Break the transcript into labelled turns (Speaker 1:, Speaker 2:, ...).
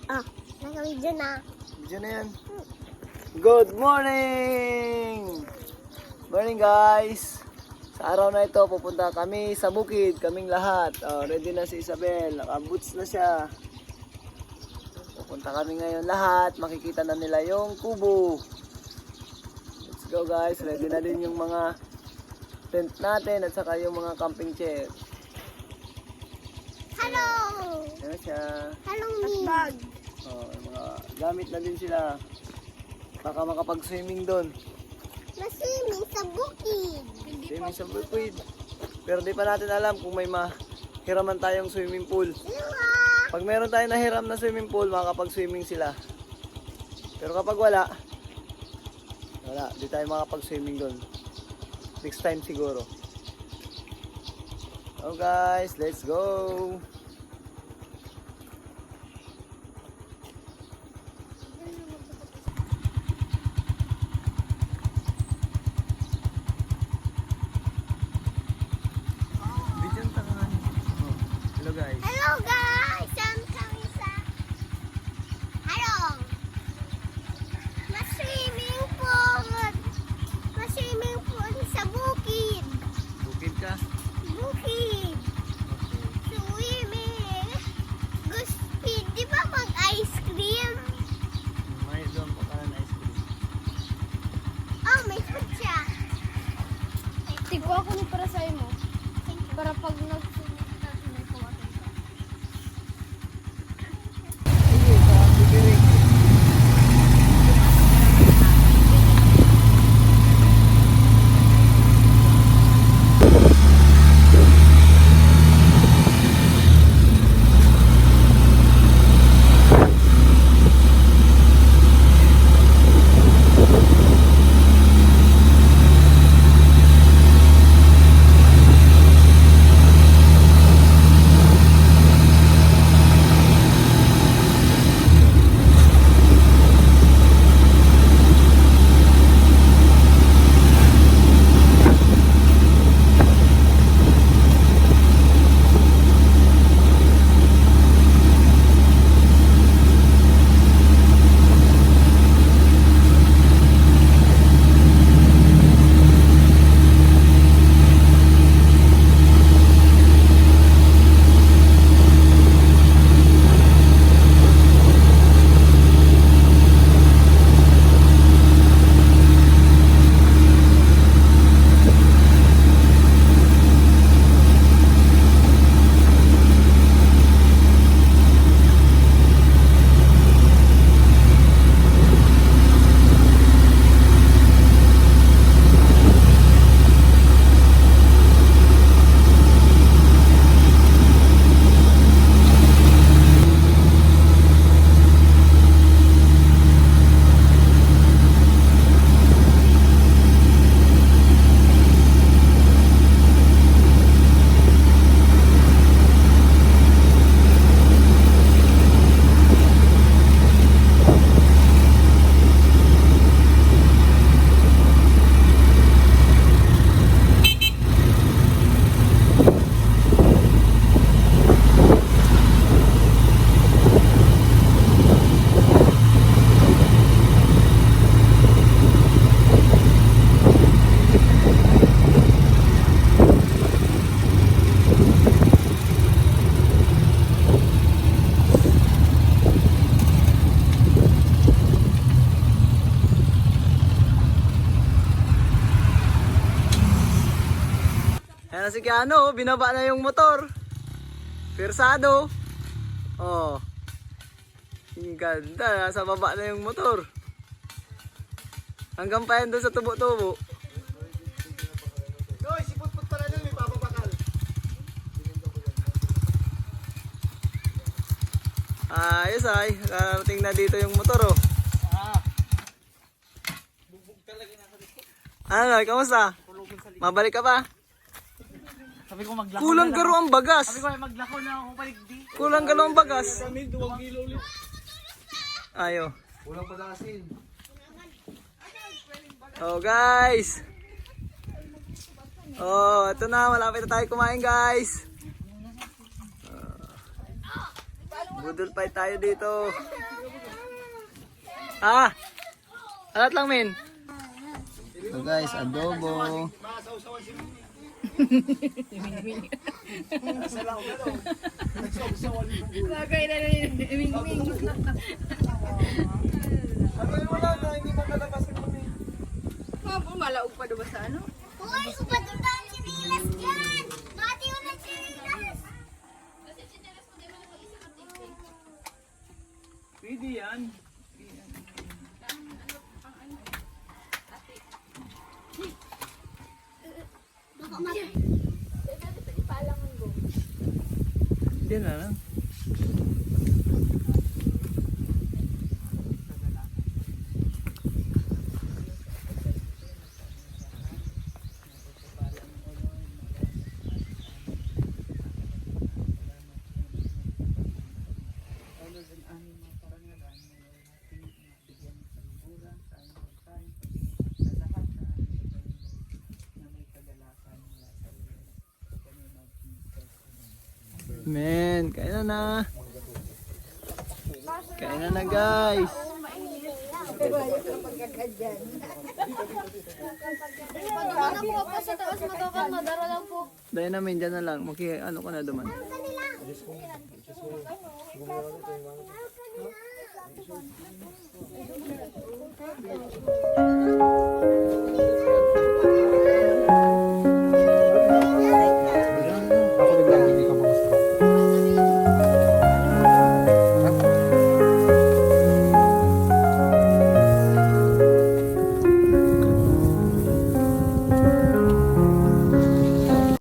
Speaker 1: Ah, naka-video na.
Speaker 2: Video na yan. Good morning! Morning guys! Sa araw na ito, pupunta kami sa bukid, kaming lahat. Ready na si Isabel, naka-boots na siya. Pupunta kami ngayon lahat, makikita na nila yung kubo. Let's go guys, ready na din yung mga tent natin at saka yung mga camping chair.
Speaker 1: Hello!
Speaker 2: Yan siya.
Speaker 1: Hello, me. Bag.
Speaker 2: Yung mga gamit na din sila. Baka makapag-swimming doon.
Speaker 1: Maswimming sa bukid.
Speaker 2: Swimming sa bukid. Pero di pa natin alam kung may mahiraman tayong swimming pool. Pag meron tayong nahiram na swimming pool, makakapag-swimming sila. Pero kapag wala, di tayo makapag-swimming doon. Next time siguro. So guys, let's go! Hello guys.
Speaker 1: Hello, guys! Saan kami sa... Hello! Maswimming pool. Maswimming pool sa bukid.
Speaker 2: Bukid ka?
Speaker 1: Bukid. Swimming. Gusto, di ba mag-ice cream?
Speaker 2: May doon pa ka na ice cream.
Speaker 1: Oh, may food siya.
Speaker 3: Tigko ako ni para sa'yo mo. Para pag nag-swimming ka, may kuwatin ka.
Speaker 2: Ayan na si Keanu, binaba na yung motor. Persado. Oh. Ang ganda, nasa baba na yung motor. Hanggang pa yan doon sa tubo-tubo.
Speaker 4: Hoy, si Putput pala doon, may papapakal.
Speaker 2: Ayos ay, nakarating na dito yung motor oh.
Speaker 4: Bubog talaga nasa dito.
Speaker 2: Ano, kamusta? Mabalik ka pa?
Speaker 4: Sabi ko maglako
Speaker 2: Kulang
Speaker 4: na
Speaker 2: garo ang bagas.
Speaker 4: Sabi ko ay maglako na ako paligdi.
Speaker 2: Kulang garo ang bagas.
Speaker 4: Kami 2 kilo ulit.
Speaker 2: Ayo.
Speaker 4: Kulang pa asin.
Speaker 2: Oh guys. Oh, ito na, malapit na tayo kumain guys. Budol fight tayo dito. Ah! Alat lang, men. So guys, adobo.
Speaker 3: Bagay na rin. Ming-ming.
Speaker 2: Ano yung wala na, hindi makalabas kami.
Speaker 3: Malaog pa doon ba sa ano?
Speaker 1: Uy, upadong tayo sinilas dyan! Mati ko na sinilas!
Speaker 2: Pwede yan.
Speaker 1: Baka mati.
Speaker 2: Hindi na lang. Men, kain na. Kain na guys.
Speaker 3: Paduman na po pa sa taas matakan. Madara lang po.
Speaker 2: Dahil namin dyan na lang. Ano ka na duman.